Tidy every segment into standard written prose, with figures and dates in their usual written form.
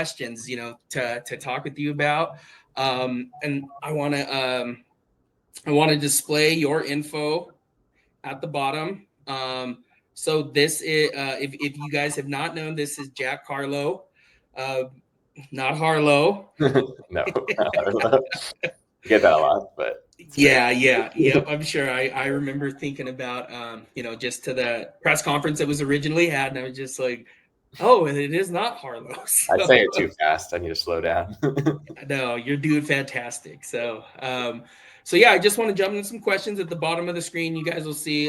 questions, to talk with you about. And I want to display your info at the bottom. So this is, if you guys have not known, this is Jack Carlough, uh, not Harlow. No, get that a lot, but it's great. Yep. I'm sure. I remember thinking about, just to the press conference that was originally had, and I was just like, oh, and it is not Harlow. I So say it too fast. I need to slow down. no, you're doing fantastic. So yeah, I just want to jump into some questions at the bottom of the screen. You guys will see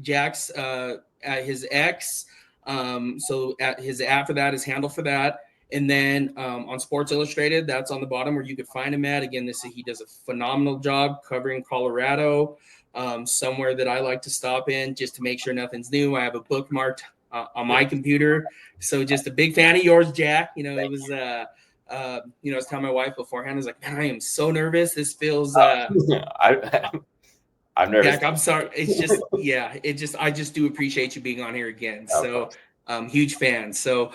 Jack's at his X. So at his app for that, his handle for that. And then on Sports Illustrated, that's on the bottom where you could find him at. Again, he does a phenomenal job covering Colorado. Somewhere that I like to stop in just to make sure nothing's new. I have a bookmarked on my computer. So just a big fan of yours, Jack. It was I was telling my wife beforehand, I was like, man, I am so nervous. This feels I'm nervous. Jack, I'm sorry. It's just, I just do appreciate you being on here again. So huge fan. So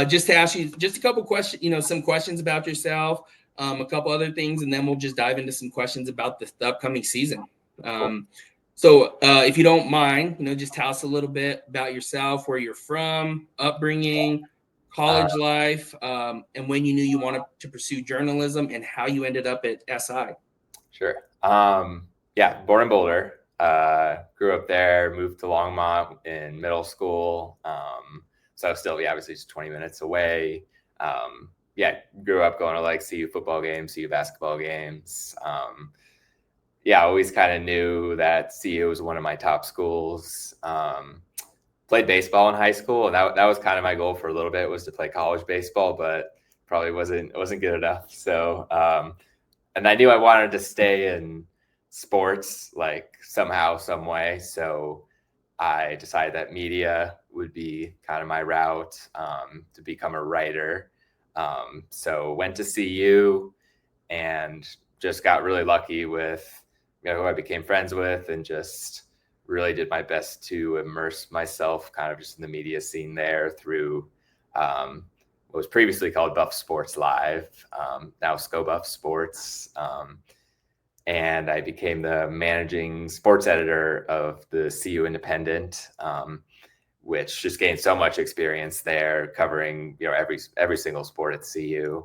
just to ask you just a couple questions, some questions about yourself, a couple other things, and then we'll just dive into some questions about the upcoming season. So if you don't mind, just tell us a little bit about yourself, where you're from, upbringing, college life, and when you knew you wanted to pursue journalism and how you ended up at SI. Sure. Born in Boulder, grew up there, moved to Longmont in middle school. So still, obviously just 20 minutes away. Grew up going to like CU football games, CU basketball games. Always kind of knew that CU was one of my top schools. Played baseball in high school, and that was kind of my goal for a little bit, was to play college baseball, but probably wasn't good enough. So, and I knew I wanted to stay in sports, like somehow, some way. So I decided that media would be kind of my route, to become a writer. So went to CU and just got really lucky with, who I became friends with, and just really did my best to immerse myself kind of just in the media scene there through what was previously called Buff Sports Live, now ScoBuff Sports. And I became the managing sports editor of the CU Independent, which just gained so much experience there, covering every single sport at CU.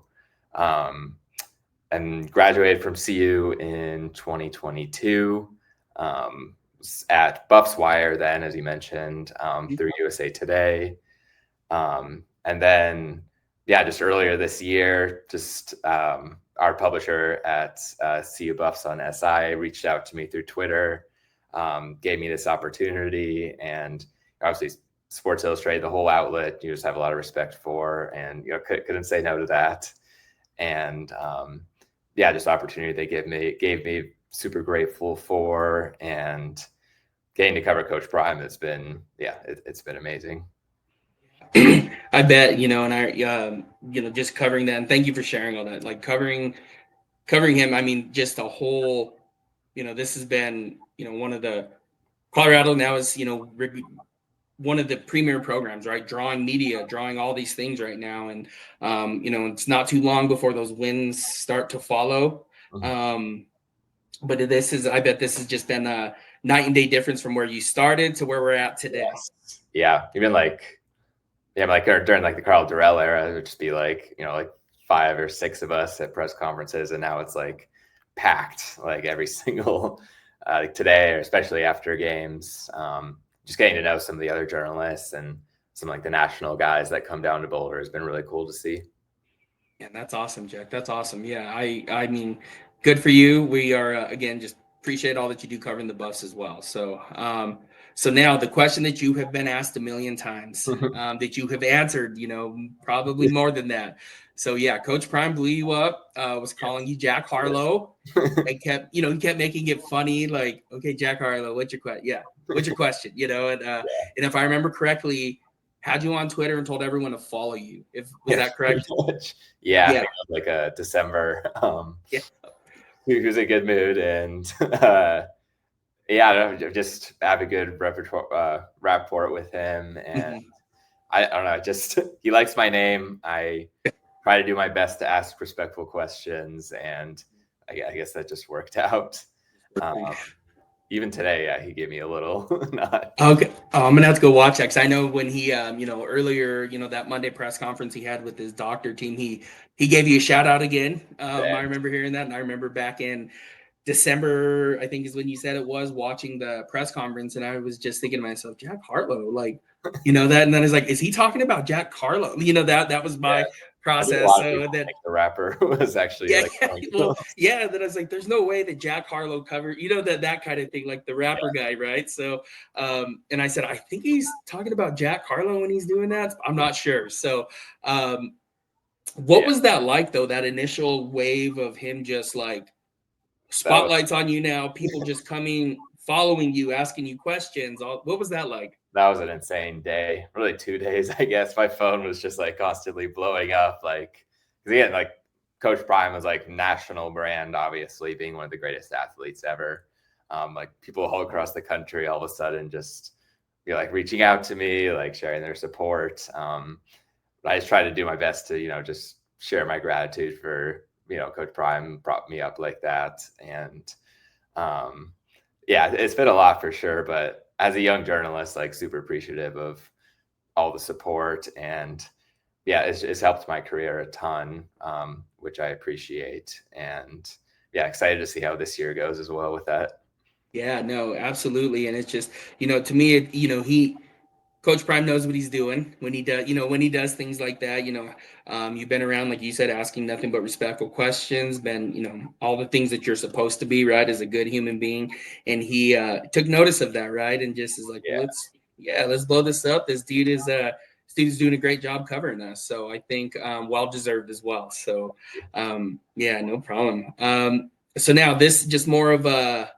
And graduated from CU in 2022. At Buffs Wire then, as you mentioned, through USA Today. And then, just earlier this year, our publisher at CU Buffs on SI reached out to me through Twitter, gave me this opportunity, and obviously Sports Illustrated, the whole outlet, you just have a lot of respect for, and couldn't say no to that. And just the opportunity they gave me super grateful for, and getting to cover Coach Prime, it's been amazing. I bet, and I, just covering that, and thank you for sharing all that, like covering him. I mean, just a whole, this has been, one of the Colorado now is, one of the premier programs, right? Drawing media, drawing all these things right now. And, it's not too long before those wins start to follow. But I bet this has just been a night and day difference from where you started to where we're at today. Yeah. Even during like the Carl Durrell era, it would just be like, like 5 or 6 of us at press conferences. And now it's like packed, like every single, today, or especially after games, just getting to know some of the other journalists and some like the national guys that come down to Boulder has been really cool to see. Yeah, that's awesome, Jack. That's awesome. Yeah, I mean, good for you. We are again just appreciate all that you do covering the Buffs as well. So, so now the question that you have been asked a million times, that you have answered, probably more than that. So yeah, Coach Prime blew you up. Was calling you Jack Harlough, and kept making it funny. Like, okay, Jack Harlough, what's your question? Yeah, what's your question? And if I remember correctly, had you on Twitter and told everyone to follow you. Was that correct? Yeah. Like a December. He was in a good mood, and just have a good rapport with him, and I don't know, just he likes my name. I try to do my best to ask respectful questions, and I guess that just worked out. Even today, he gave me a little nod. Okay. I'm gonna have to go watch that because I know when he, earlier, that Monday press conference he had with his doctor team, he gave you a shout out again. I remember hearing that, and I remember back in December, I think is when you said it was, watching the press conference, and I was just thinking to myself, Jack Carlough, like, that, and then it's like, is he talking about Jack Carlough? That was my I think a process. lot of So people then, think the rapper was actually yeah, like, well, yeah. Then I was like, there's no way that Jack Harlow covered, that kind of thing, like the rapper guy, right? So, and I said, I think he's talking about Jack Harlow when he's doing that. I'm not sure. So, what was that like though? That initial wave of him just like spotlights on you now, people just coming, following you, asking you questions. What was that like? that was an insane day. Really 2 days, I guess. My phone was just like constantly blowing up. Like, because again, like Coach Prime was like national brand, obviously being one of the greatest athletes ever. Like people all across the country, all of a sudden, just be like reaching out to me, like sharing their support. I just try to do my best to, just share my gratitude for, Coach Prime brought me up like that. And yeah, it's been a lot for sure. But as a young journalist, like super appreciative of all the support, and yeah, it's helped my career a ton, which I appreciate. And yeah, excited to see how this year goes as well with that. Yeah, no, absolutely. And it's just, to me, Coach Prime knows what he's doing when he does, when he does things like that. You've been around, like you said, asking nothing but respectful questions, been, all the things that you're supposed to be, right, as a good human being. And he took notice of that, right, and just is like, Yeah. let's blow this up. This dude is doing a great job covering us. So I think well deserved as well. So yeah, no problem. So now this just more of a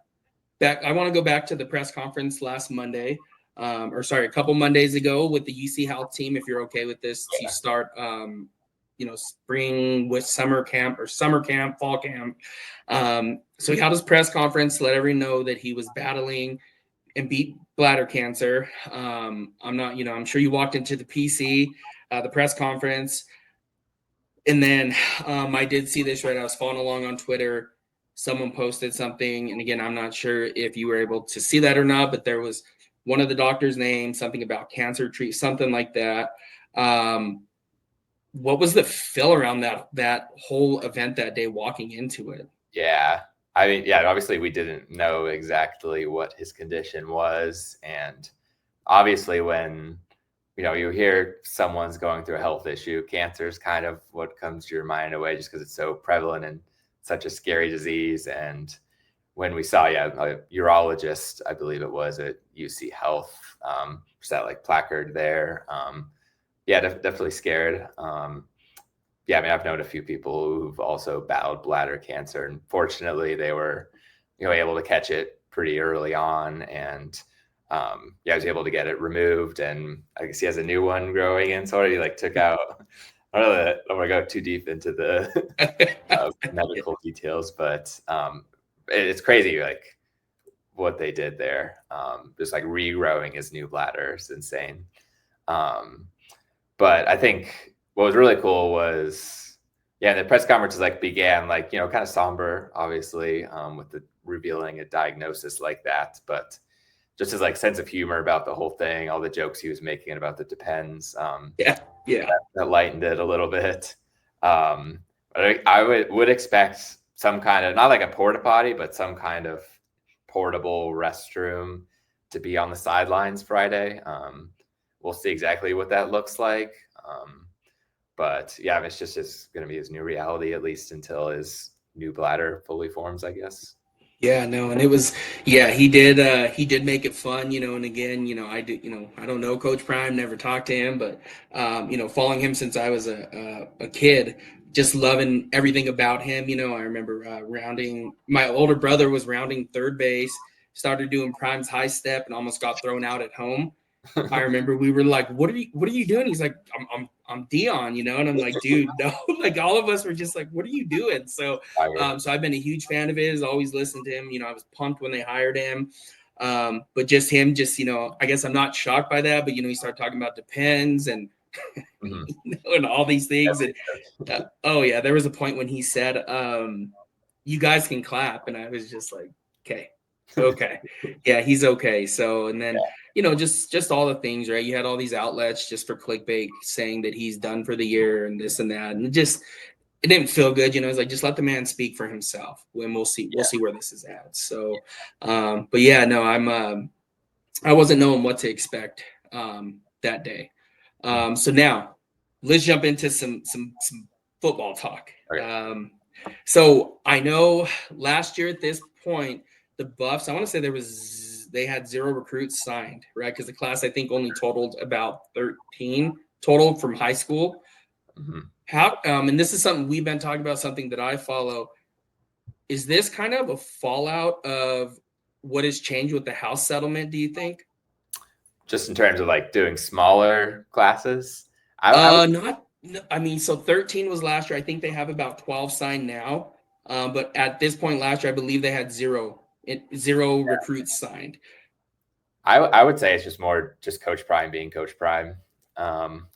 back. I want to go back to the press conference last Monday. A couple Mondays ago with the UC Health team, if you're okay with this, to start, spring with summer camp, fall camp. So he held his press conference, let everyone know that he was battling and beat bladder cancer. I'm sure you walked into the PC, the press conference, and then I did see this, right? I was following along on Twitter. Someone posted something, and again, I'm not sure if you were able to see that or not, but there was one of the doctor's name, something about cancer treat, something like that. What was the feel around that whole event that day walking into it? Yeah. I mean, yeah, obviously we didn't know exactly what his condition was. And obviously when, you hear someone's going through a health issue, cancer is kind of what comes to your mind away just because it's so prevalent and such a scary disease. And when we saw, a urologist, I believe it was at UC Health, just that like placard there. Yeah, definitely scared. Yeah, I mean, I've known a few people who've also battled bladder cancer, and fortunately, they were, able to catch it pretty early on, and I was able to get it removed, and I guess he has a new one growing in, so he like took out. I don't want to go too deep into the medical details, but it's crazy, like what they did there. Just like regrowing his new bladder is insane. But I think what was really cool was, the press conferences like began like, kind of somber, obviously, with the revealing a diagnosis like that, but just his like sense of humor about the whole thing, all the jokes he was making about the Depends. That lightened it a little bit. But I would expect some kind of, not like a porta potty, but some kind of portable restroom to be on the sidelines Friday. We'll see exactly what that looks like. But yeah, it's going to be his new reality, at least until his new bladder fully forms, I guess. Yeah, no, and it was, he did make it fun, and again, I don't know Coach Prime, never talked to him, but, following him since I was a kid, just loving everything about him. I remember my older brother was rounding third base, started doing Prime's high step and almost got thrown out at home. I remember we were like, what are you doing? He's like, I'm Dion, and I'm like, dude, no, like all of us were just like, what are you doing? So, so I've been a huge fan of his, always listened to him. I was pumped when they hired him. But just him, I guess I'm not shocked by that, but he started talking about Depends and Mhm. And all these things. And Definitely. oh yeah, there was a point when he said, "You guys can clap," and I was just like, "Okay, okay, yeah, he's okay." So, and then just all the things, right? You had all these outlets just for clickbait saying that he's done for the year and this and that, and it didn't feel good. It's like, just let the man speak for himself. When we'll see where this is at. So, but yeah, no, I wasn't knowing what to expect that day. Mhm. So now let's jump into some football talk. Okay. So I know last year at this point, the Buffs, I want to say they had 0 recruits signed, right? Because the class I think only totaled about 13 total from high school. Mhm. How and this is something we've been talking about, something that I follow. Is this kind of a fallout of what has changed with the house settlement, do you think? Just in terms of like doing smaller classes, I would. Not. I mean, so 13 was last year. I think they have about 12 signed now. But at this point last year, I believe they had zero recruits signed. I would say it's just more just Coach Prime being Coach Prime,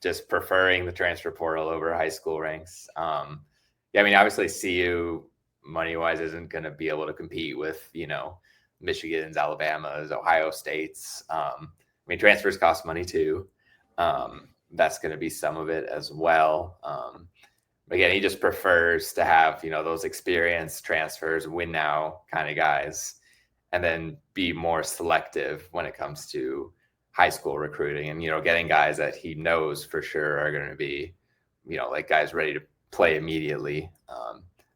just preferring the transfer portal over high school ranks. Yeah, I mean, obviously CU money wise isn't going to be able to compete with Michigan's, Alabama's, Ohio State's. I mean, transfers cost money too. That's going to be some of it as well. Again, he just prefers to have those experienced transfers, win now kind of guys, and then be more selective when it comes to high school recruiting and getting guys that he knows for sure are going to be like guys ready to play immediately.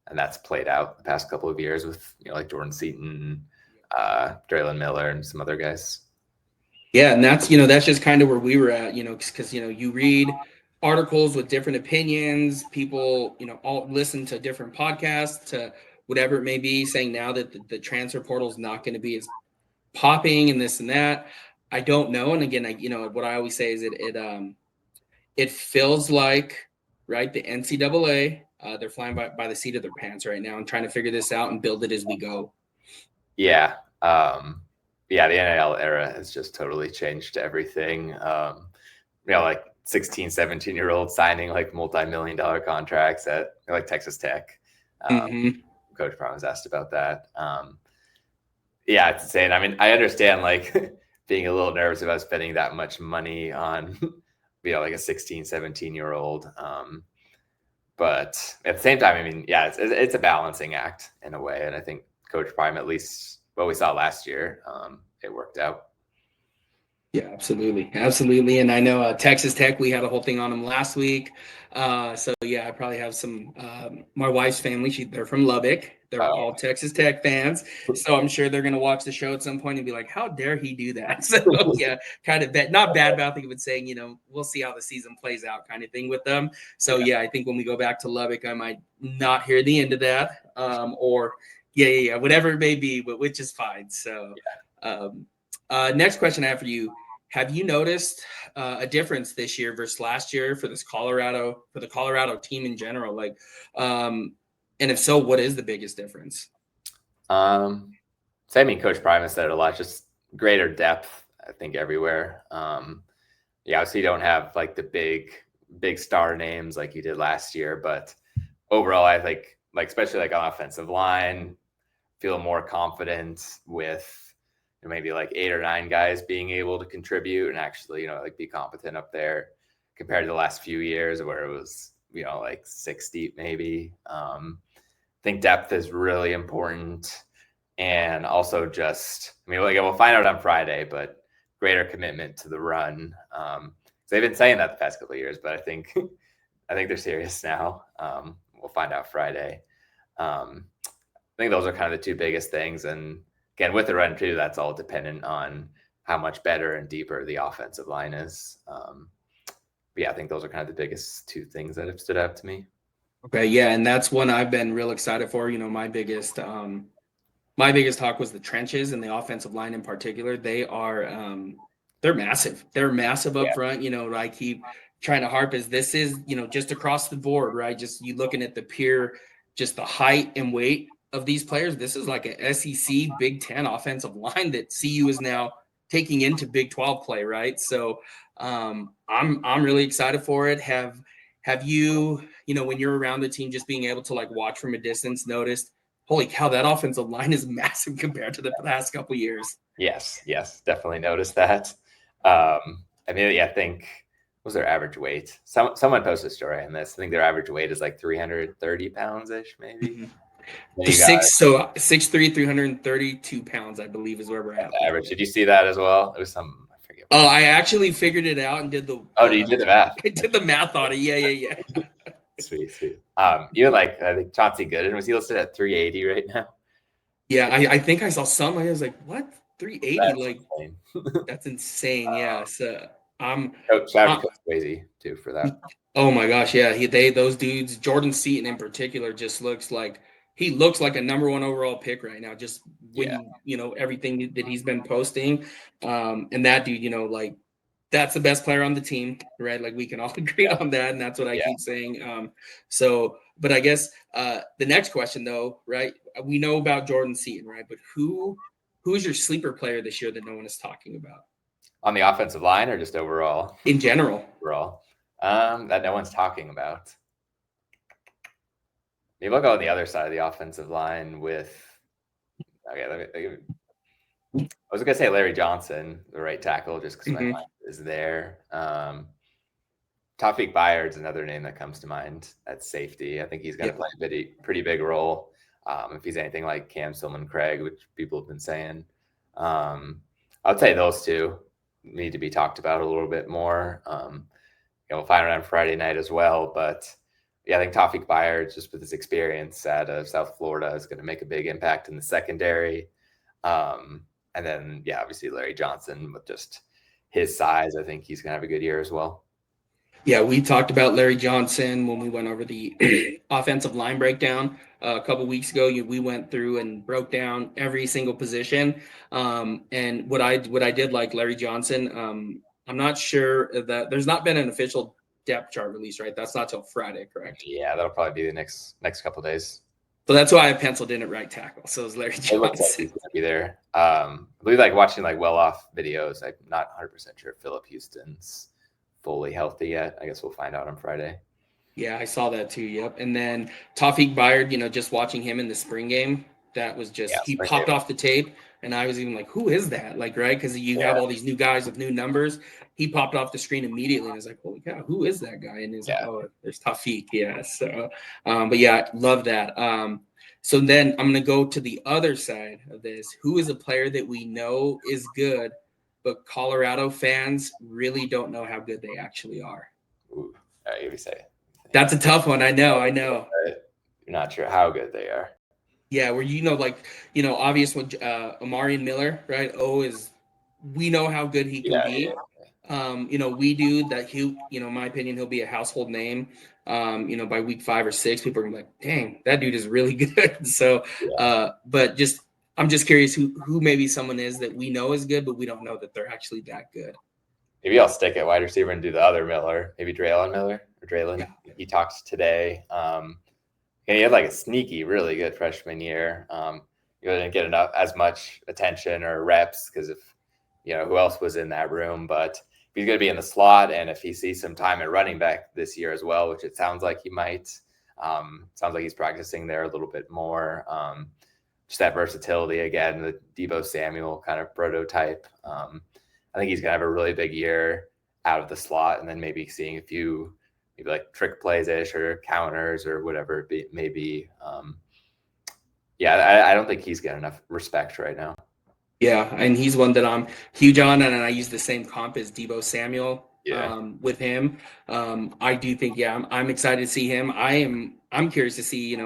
And that's played out the past couple of years with like Jordan Seaton, Draylon Miller, and some other guys. Yeah, and that's just kind of where we were at, because you read articles with different opinions, people, all listen to different podcasts, to whatever it may be, saying now that the transfer portal is not going to be as popping and this and that. I don't know. And again, what I always say is it feels like, right, the NCAA, they're flying by the seat of their pants right now and trying to figure this out and build it as we go. Yeah. Yeah, the NIL era has just totally changed everything. Like 16, 17-year-olds signing like multi-million-dollar contracts at like Texas Tech. Mm-hmm. Coach Brown was asked about that. Yeah, it's insane. I mean, I understand like being a little nervous about spending that much money on, like a 16, 17-year-old. But at the same time, I mean, yeah, it's a balancing act in a way. And I think Coach Prime, at least what we saw last year, it worked out. Yeah, absolutely. Absolutely. And I know Texas Tech, we had a whole thing on them last week. So yeah, I probably have some, my wife's family, they're from Lubbock. They're all Texas Tech fans. So I'm sure they're going to watch the show at some point and be like, how dare he do that? So yeah, kind of not bad mouthing, but saying, we'll see how the season plays out kind of thing with them. So yeah, I think when we go back to Lubbock, I might not hear the end of that, or whatever it may be, but which is fine. So, next question I have for you. Have you noticed a difference this year versus last year for the Colorado team in general? Like, and if so, what is the biggest difference? So I mean, Coach Prime has said it a lot, just greater depth, I think, everywhere. Yeah, obviously you don't have like the big star names like you did last year, but overall, I think like especially like on offensive line, feel more confident with maybe like 8 or 9 guys being able to contribute and actually like be competent up there compared to the last few years where it was like 6 deep maybe. I think depth is really important, and also just like we'll find out on Friday, but greater commitment to the run. They've been saying that the past couple of years, but I think they're serious now. We'll find out Friday. I think those are kind of the 2 biggest things. And again, with the run too, that's all dependent on how much better and deeper the offensive line is. But yeah, I think those are kind of the biggest 2 things that have stood out to me. Okay, yeah, and that's one I've been real excited for. My biggest talk was the trenches and the offensive line in particular. They're massive. They're massive up front. I keep trying to harp is this is just across the board, right? Just you looking at just the height and weight of these players. This is like a SEC Big Ten offensive line that CU is now taking into Big 12 play, right? So I'm really excited for it. Have you, when you're around the team, just being able to like watch from a distance, noticed, holy cow, that offensive line is massive compared to the past couple years? Yes, definitely noticed that. I mean, yeah, I think what was their average weight? Someone posted a story on this. I think their average weight is like 330 pounds ish, maybe. Mm-hmm. Then The you got 6'3", 332 pounds, I believe, is where we're at. the average. Did you see that as well? It was some, I forget. Oh, I actually figured it out and did the. Oh, you did the math. I did the math on it. Yeah. Sweet. Even like I think Chauncey Gooden, was he listed at 380 right now? Yeah, I think I saw some. I was like, what? 380? That's Like insane. that's insane. Yeah. So Shout out to Coach Swayze too for that. Oh my gosh, yeah. Those dudes, Jordan Seaton in particular, just looks like he looks like a #1 overall pick right now. Just when everything that he's been posting, and that dude, like that's the best player on the team, right? Like we can all agree on that, and that's what I keep saying. But I guess the next question though, right? We know about Jordan Seaton, right? But who is your sleeper player this year that no one is talking about On the offensive line or just overall? in general? Overall. That no one's talking about. Maybe I'll go on the other side of the offensive line with. Okay, I was gonna say Larry Johnson, the right tackle, just because my mind is there. Tawfiq Bayard's another name that comes to mind at safety. I think he's going to play a pretty big role if he's anything like Cam Silman-Craig, which people have been saying. I'd say those two need to be talked about a little bit more. We'll find out on Friday night as well. But yeah, I think Tawfiq Bayard, just with his experience out of South Florida, is going to make a big impact in the secondary. And then, obviously Larry Johnson with just his size, I think he's going to have a good year as well. Yeah, we talked about Larry Johnson when we went over the offensive line breakdown a couple weeks ago. We went through and broke down every single position. And what I did like Larry Johnson, I'm not sure that there's not been an official depth chart release, right? That's not till Friday, correct? Yeah, that'll probably be the next couple of days. So that's why I penciled in at right tackle. So it's Larry Johnson. It looks like he's going to be there. I believe watching well-off videos. I'm not 100% sure if Phillip Houston's fully healthy yet. I guess we'll find out on Friday. Yeah, I saw that too. Yep. And then Tawfiq Bayard, just watching him in the spring game, that was just he popped off the tape, and I was even like, "Who is that?" Like, right? Because you have all these new guys with new numbers. He popped off the screen immediately, and I was like, "Holy cow, who is that guy?" And he's like, "Oh, there's Tawfiq." Yeah. So, but yeah, love that. So then I'm gonna go to the other side of this. Who is a player that we know is good, but Colorado fans really don't know how good they actually are? Ooh, you say that's a tough one. I know. You're not sure how good they are. Yeah, where obvious with Amarian Miller, right? We know how good he can be. Yeah. We do that. In my opinion, he'll be a household name. By week 5 or 6, people are gonna be like, "Dang, that dude is really good." So, but I'm just curious who maybe someone is that we know is good, but we don't know that they're actually that good. Maybe I'll stick at wide receiver and do the other Miller, maybe Draylon Miller or Draylon. Yeah. He talked today. And he had a sneaky, really good freshman year. He didn't get as much attention or reps because of, who else was in that room. But if he's going to be in the slot, and if he sees some time at running back this year as well, which it sounds like he might, sounds like he's practicing there a little bit more. Just that versatility again, the Deebo Samuel kind of prototype. I think he's going to have a really big year out of the slot, and then maybe seeing a few maybe trick plays-ish or counters or whatever it may be. I don't think he's getting enough respect right now. Yeah, and he's one that I'm huge on, and I use the same comp as Deebo Samuel with him. I do think, I'm excited to see him. I'm curious to see,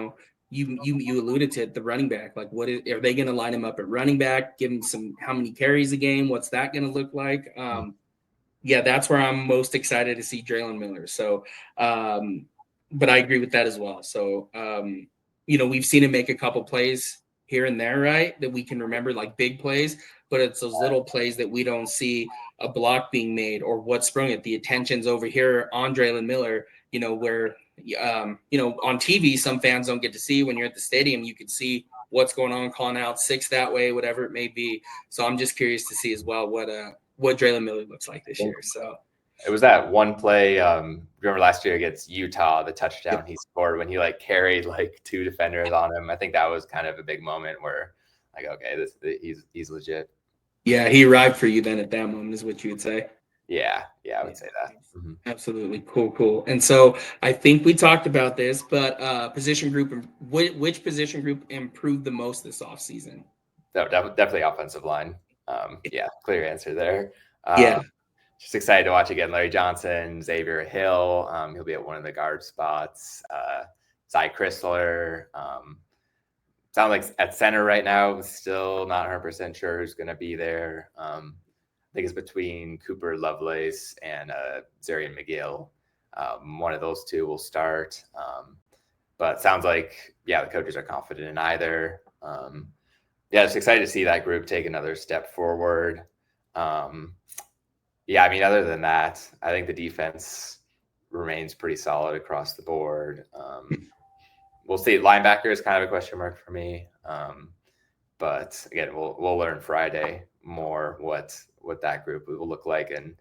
you alluded to it, the running back. Like, are they going to line him up at running back, give him how many carries a game? What's that going to look like? That's where I'm most excited to see Draylon Miller. So, but I agree with that as well. So, we've seen him make a couple plays here and there, right? That we can remember, like big plays, but it's those little plays that we don't see a block being made or what sprung it. The attention's over here on Draylon Miller, where, on TV, some fans don't get to see. When you're at the stadium, you can see what's going on, calling out 6 that way, whatever it may be. So I'm just curious to see as well what Draylon Miller looks like this year. So It was that one play. Remember last year against Utah, the touchdown he scored when he like carried like 2 defenders on him. I think that was kind of a big moment where, like, okay, he's legit. Yeah, he arrived for you then at that moment, is what you would say. Yeah, I would say that. Mm-hmm. Absolutely, cool. And so I think we talked about this, but position group, which position group improved the most this offseason? No, definitely offensive line. Yeah, clear answer there. Yeah. Just excited to watch again. Larry Johnson, Xavier Hill. He'll be at one of the guard spots. Cy Chrysler. Sound like at center right now. Still not 100% sure who's going to be there. I think it's between Cooper Lovelace and Zarian McGill. One of those two will start. But sounds like, the coaches are confident in either. Just excited to see that group take another step forward. Other than that, I think the defense remains pretty solid across the board. We'll see. Linebacker is kind of a question mark for me. But again, we'll learn Friday more what that group will look like and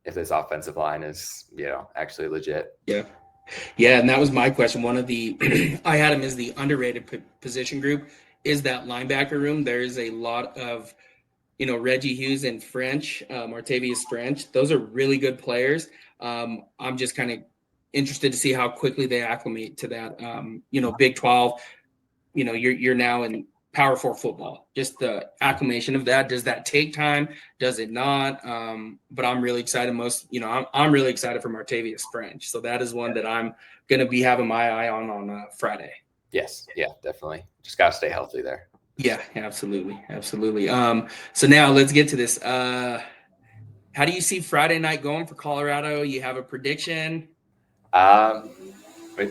if this offensive line is, actually legit. Yeah, and that was my question. One of the I had him as the underrated position group is that linebacker room. There's a lot of Reggie Hughes and French, Martavius French. Those are really good players. I'm just kind of interested to see how quickly they acclimate to that. Big 12. You're now in Power 4 football. Just the acclimation of that. Does that take time? Does it not? But I'm really excited. I'm really excited for Martavius French. So that is one that I'm going to be having my eye on Friday. Yes. Yeah, definitely. Just got to stay healthy there. Yeah, absolutely. So now let's get to this. How do you see Friday night going for Colorado? You have a prediction?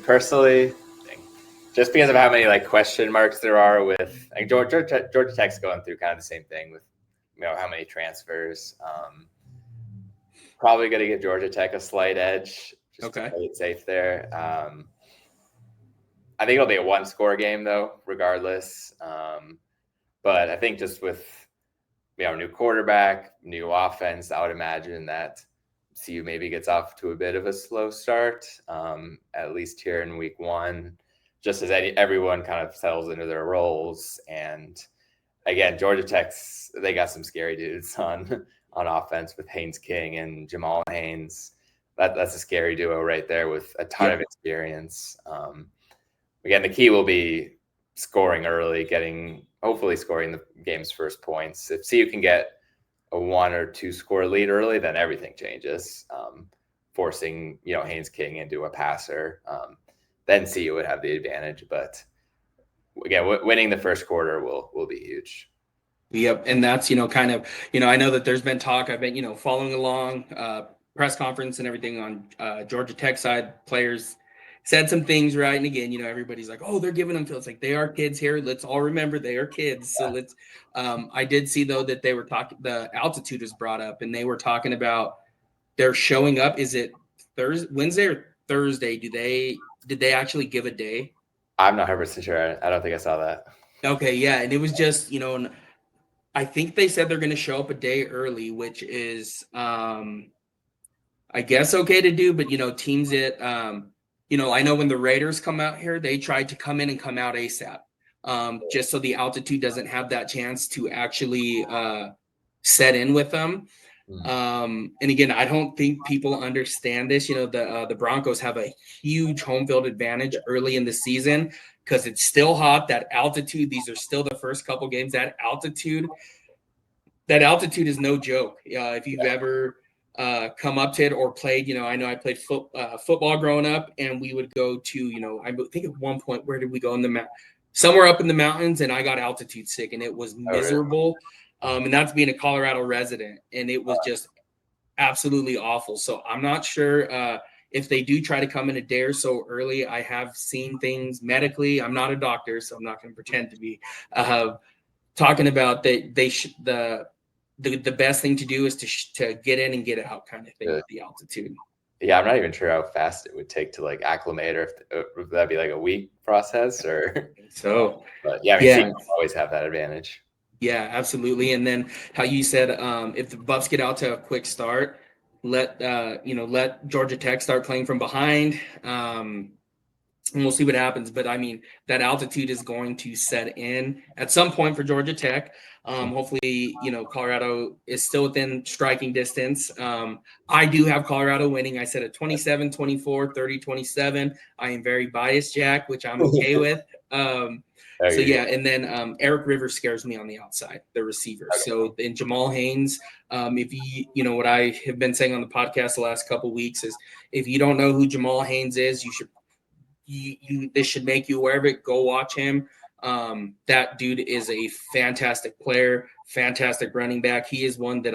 Personally, just because of how many question marks there are with Georgia Tech's going through kind of the same thing with how many transfers. Probably going to give Georgia Tech a slight edge just to play it safe there. I think it'll be a 1-score game though, regardless. But I think just with new quarterback, new offense, I would imagine that CU maybe gets off to a bit of a slow start, at least here in week 1, just as everyone kind of settles into their roles. And again, Georgia Tech's, they got some scary dudes on offense with Haynes King and Jamal Haynes. That's a scary duo right there with a ton of experience. Again, the key will be scoring early, hopefully scoring the game's first points. If CU can get a 1 or 2 score lead early, then everything changes. Forcing Haynes King into a passer, then CU would have the advantage. But again, winning the first quarter will be huge. Yep, and that's kind of I know that there's been talk. I've been following along press conference and everything on Georgia Tech side. Players said some things, right? And again, everybody's like, oh, they're giving them feels like they are kids here. Let's all remember they are kids. So let's. I did see though that they were talking. The altitude is brought up, and they were talking about they're showing up. Is it Wednesday or Thursday? Did they actually give a day? I'm not 100% sure. I don't think I saw that. Okay, yeah, and it was just I think they said they're going to show up a day early, which is I guess okay to do, but teams it. I know when the Raiders come out here, they tried to come in and come out ASAP, just so the altitude doesn't have that chance to actually set in with them. And again, I don't think people understand this. The Broncos have a huge home field advantage early in the season because it's still hot. That altitude, these are still the first couple games. That altitude is no joke. If you've ever come up to it or played, I know I played football growing up, and we would go to, I think at one point, where did we go in the somewhere up in the mountains, and I got altitude sick, and it was miserable. And that's being a Colorado resident, and it was just absolutely awful. So I'm not sure if they do try to come in a day or so early. I have seen things medically. I'm not a doctor, so I'm not going to pretend to be talking about that. The best thing to do is to get in and get out kind of thing with the altitude. Yeah, I'm not even sure how fast it would take to acclimate, or if that'd be a week process or so. But teams always have that advantage. Yeah, absolutely. And then how you said, if the Buffs get out to a quick start, let Georgia Tech start playing from behind. And we'll see what happens. But I mean, that altitude is going to set in at some point for Georgia Tech. Hopefully, Colorado is still within striking distance. I do have Colorado winning. I said a 27-24, 30-27. I am very biased, Jack, which I'm okay with. And then Eric Rivers scares me on the outside, the receiver. Okay. So in Jamal Haynes, if what I have been saying on the podcast the last couple of weeks is, if you don't know who Jamal Haynes is, you should. This should make you aware of it. Go watch him. That dude is a fantastic player, fantastic running back. He is one that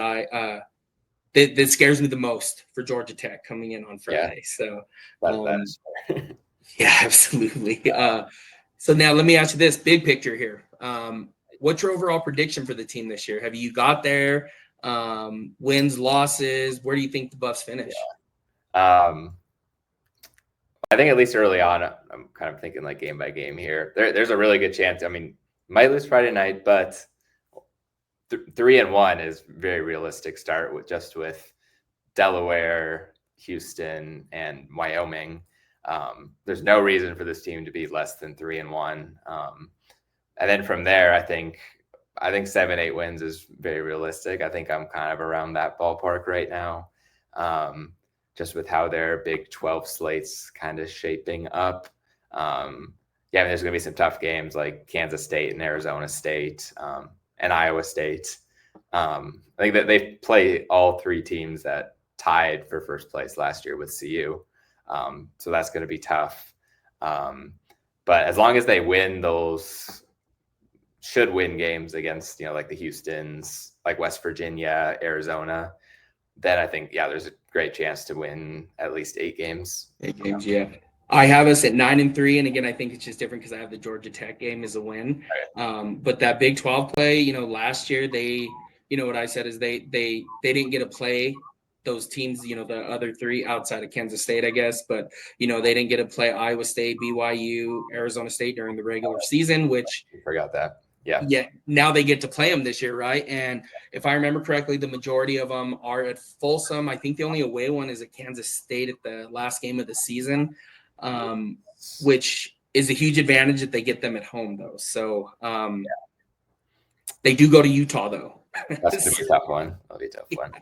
that scares me the most for Georgia Tech coming in on Friday. Yeah. So, yeah, absolutely. So now let me ask you this big picture here. What's your overall prediction for the team this year? Have you got there? Wins, losses? Where do you think the Buffs finish? Yeah. I think at least early on, I'm kind of thinking like game by game here. There's a really good chance. I mean, might lose Friday night, but 3-1 is very realistic start with Delaware, Houston, and Wyoming. There's no reason for this team to be less than 3-1. And then from there, I think 7-8 wins is very realistic. I think I'm kind of around that ballpark right now. Just with how their Big 12 slates kind of shaping up. There's going to be some tough games like Kansas State and Arizona State and Iowa State. I think that they play all three teams that tied for first place last year with CU. So that's going to be tough. But as long as they win those, should win games against, like the Houstons, like West Virginia, Arizona, then I think, there's a great chance to win at least 8 games. 8 games, yeah. I have us at 9-3, and again, I think it's just different because I have the Georgia Tech game as a win. Right. But that Big 12 play, last year they, what I said is they didn't get to play those teams, the other 3 outside of Kansas State, I guess, but they didn't get to play Iowa State, BYU, Arizona State during the regular season, which I forgot that. Yeah. Now they get to play them this year, right? And if I remember correctly, the majority of them are at Folsom. I think the only away one is at Kansas State at the last game of the season, which is a huge advantage that they get them at home, though. So they do go to Utah, though. That's going to be a tough one. That'll be a tough one.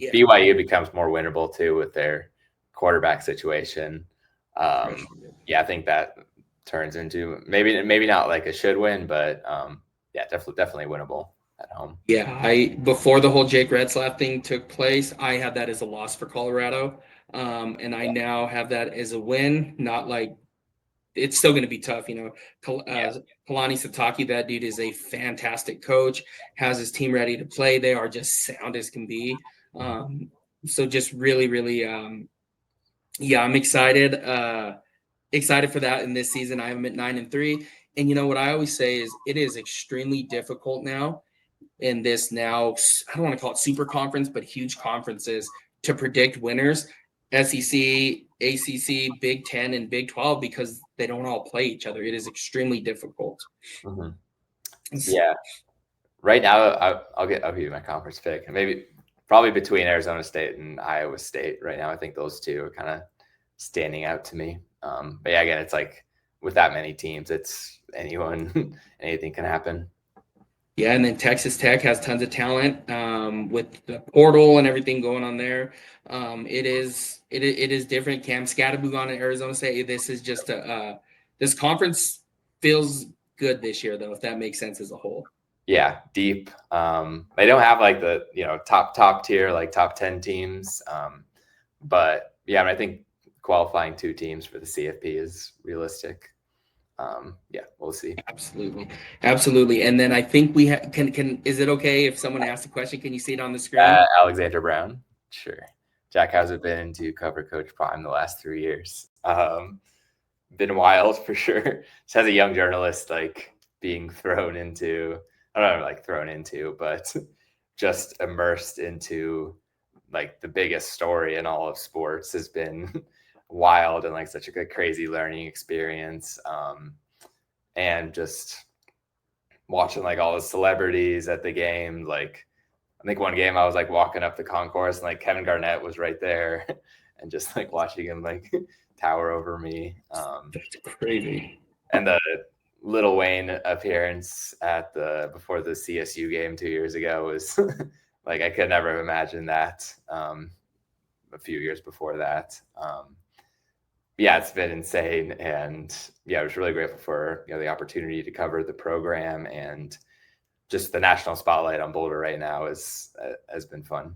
BYU becomes more winnable, too, with their quarterback situation. I think that turns into maybe not like a should win, but definitely winnable at home. Before the whole Jake Retzlaff thing took place, I had that as a loss for Colorado, and I now have that as a win. Not like it's still going to be tough, Kalani Sitake, that dude is a fantastic coach, has his team ready to play. They are just sound as can be. So just really, really, I'm excited. Excited for that in this season. I have them at 9-3. And what I always say is it is extremely difficult now in this I don't want to call it super conference, but huge conferences to predict winners, SEC, ACC, Big 10, and Big 12, because they don't all play each other. It is extremely difficult. Mm-hmm. Yeah. Right now, I'll give you my conference pick. Probably between Arizona State and Iowa State right now. I think those two are kind of standing out to me. Again, it's like with that many teams, it's anything can happen. Yeah, and then Texas Tech has tons of talent with the portal and everything going on there. It is different. Cam Scattergood at Arizona State. This is just this conference feels good this year, though, if that makes sense as a whole. Yeah, deep. They don't have like the top tier, like top 10 teams, but I think qualifying 2 teams for the CFP is realistic. We'll see. Absolutely. And then I think we can. Is it okay if someone asks a question? Can you see it on the screen? Alexander Brown. Sure. Jack, how's it been to cover Coach Prime the last 3 years? Been wild for sure. Just as a young journalist, like being thrown into, but just immersed into like the biggest story in all of sports has been wild and like such a crazy learning experience. And just watching like all the celebrities at the game, like I think one game I was like walking up the concourse and like Kevin Garnett was right there and just like watching him like tower over me. That's crazy. And the Lil Wayne appearance at before the CSU game 2 years ago was like, I could never have imagined that a few years before that. Yeah, it's been insane. And yeah, I was really grateful for, the opportunity to cover the program, and just the national spotlight on Boulder right now has been fun.